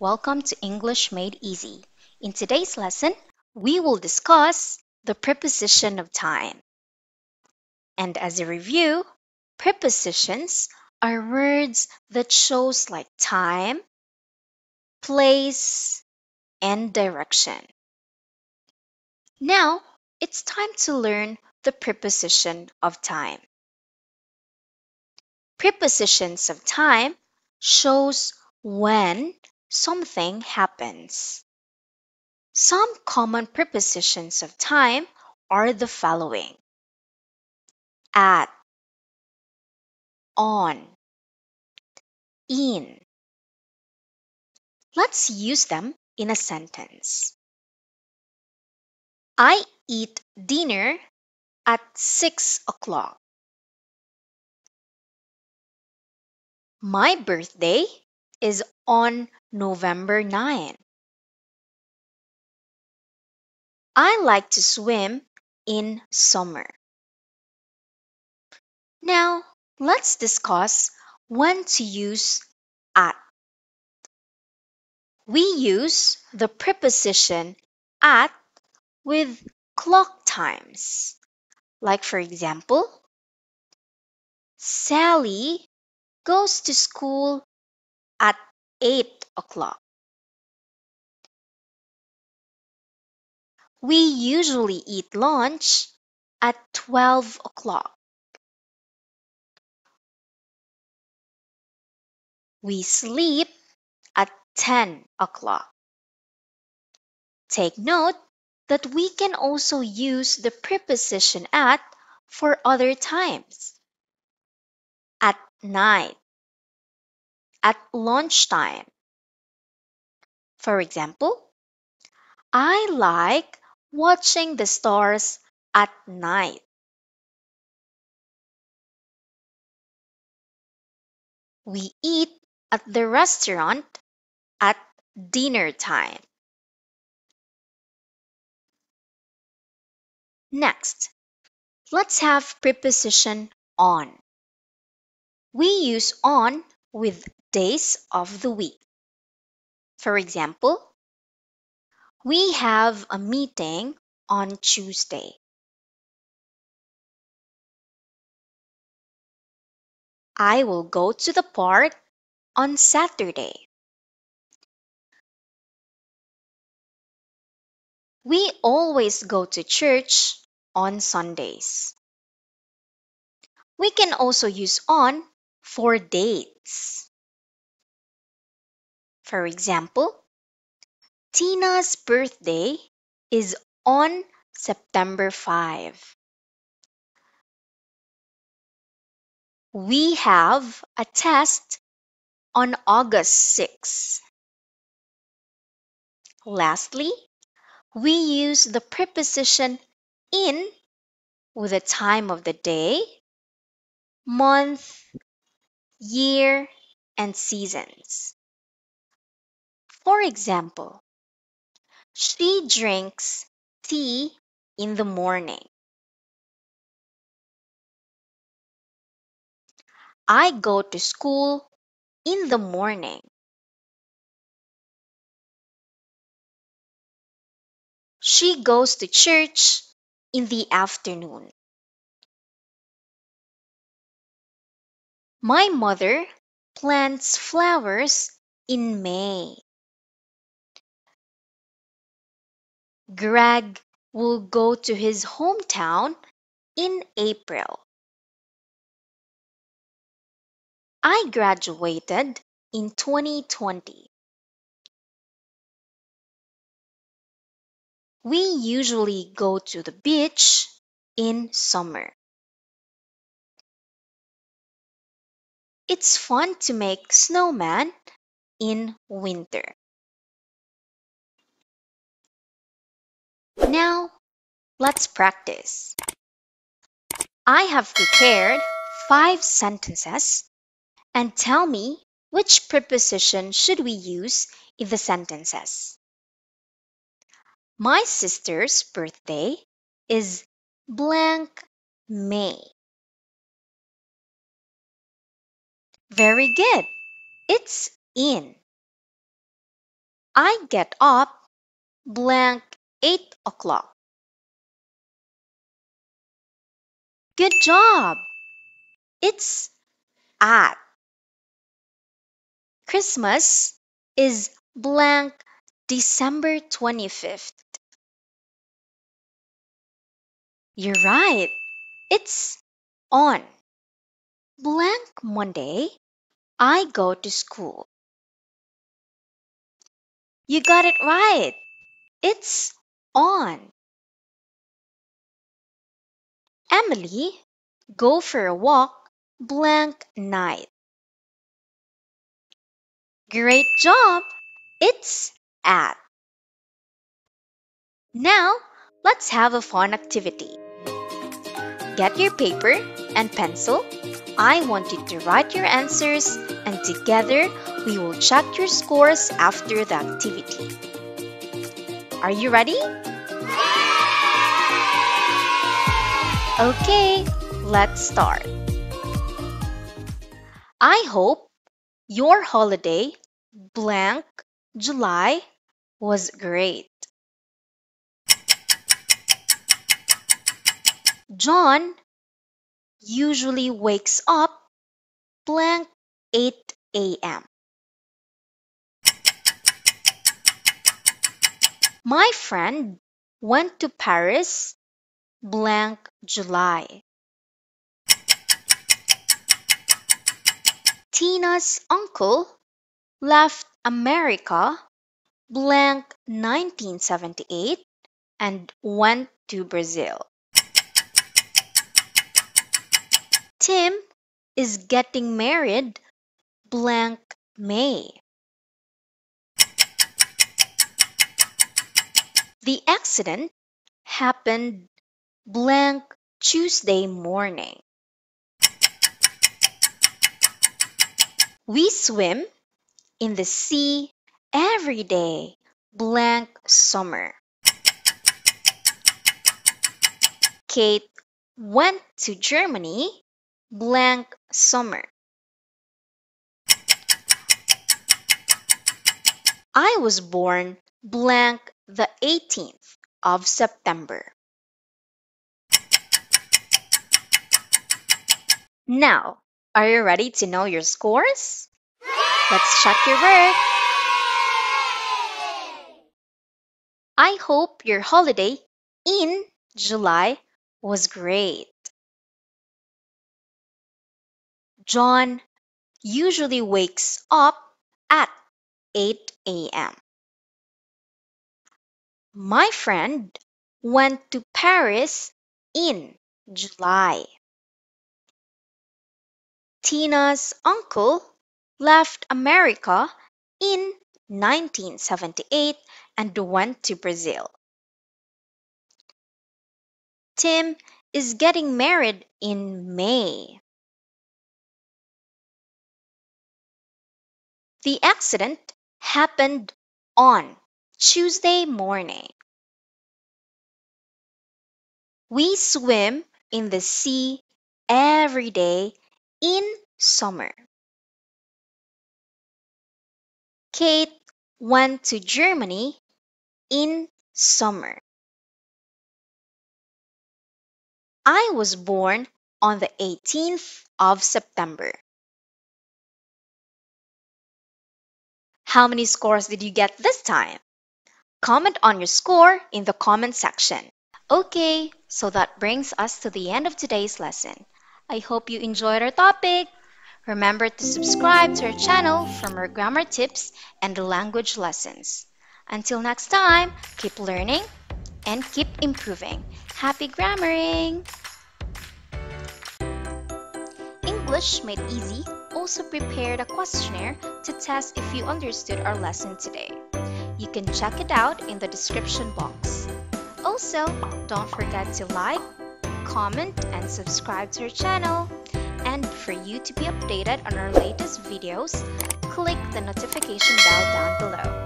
Welcome to English Made Easy. In today's lesson, we will discuss the preposition of time. And as a review, prepositions are words that shows like time, place, and direction. Now, it's time to learn the preposition of time. Prepositions of time shows when something happens. Some common prepositions of time are the following: at, on, in. Let's use them in a sentence. I eat dinner at 6 o'clock. My birthday is on November 9. I like to swim in summer. Now, let's discuss when to use at. We use the preposition at with clock times. Like, for example, Sally goes to school at 8 o'clock. We usually eat lunch at 12 o'clock. We sleep at 10 o'clock. Take note that we can also use the preposition at for other times. At night, at lunchtime. For example, I like watching the stars at night. We eat at the restaurant at dinner time. Next, let's have preposition on. We use on with days of the week. For example, we have a meeting on Tuesday. I will go to the park on Saturday. We always go to church on Sundays. We can also use on for dates. For example, Tina's birthday is on September 5. We have a test on August 6. Lastly, we use the preposition in with the time of the day, month, year, and seasons. For example, she drinks tea in the morning. I go to school in the morning. She goes to church in the afternoon. My mother plants flowers in May. Greg will go to his hometown in April. I graduated in 2020. We usually go to the beach in summer. It's fun to make snowman in winter. Now, let's practice. I have prepared 5 sentences, and tell me which preposition should we use in the sentences. My sister's birthday is blank May. Very good. It's in. I get up blank 8 o'clock. Good job! It's at. Christmas is blank December 25th. You're right. It's on. Blank Monday, I go to school. You got it right. It's on. Emily, go for a walk blank night. Great job. It's at. Now, let's have a fun activity. Get your paper and pencil. I want you to write your answers, and together we will check your scores after the activity. Are you ready? Okay, let's start. I hope your holiday blank July was great. John usually wakes up blank 8 a.m. My friend went to Paris blank July. Tina's uncle left America blank 1978 and went to Brazil. Tim is getting married blank May. The accident happened blank Tuesday morning. We swim in the sea every day blank summer. Kate went to Germany blank summer. I was born blank the 18th of September. Now, are you ready to know your scores? Let's check your work. I hope your holiday in July was great. John usually wakes up at 8 a.m. My friend went to Paris in July. Tina's uncle left America in 1978 and went to Brazil. Tim is getting married in May. The accident happened on Tuesday morning. We swim in the sea every day in summer. Kate went to Germany in summer. I was born on the 18th of September. How many scores did you get this time? Comment on your score in the comment section. Okay, so that brings us to the end of today's lesson. I hope you enjoyed our topic. Remember to subscribe to our channel for more grammar tips and language lessons. Until next time, keep learning and keep improving. Happy grammaring! English Made Easy also prepared a questionnaire to test if you understood our lesson today. You can check it out in the description box. Also, don't forget to like, comment, and subscribe to our channel. And for you to be updated on our latest videos, click the notification bell down below.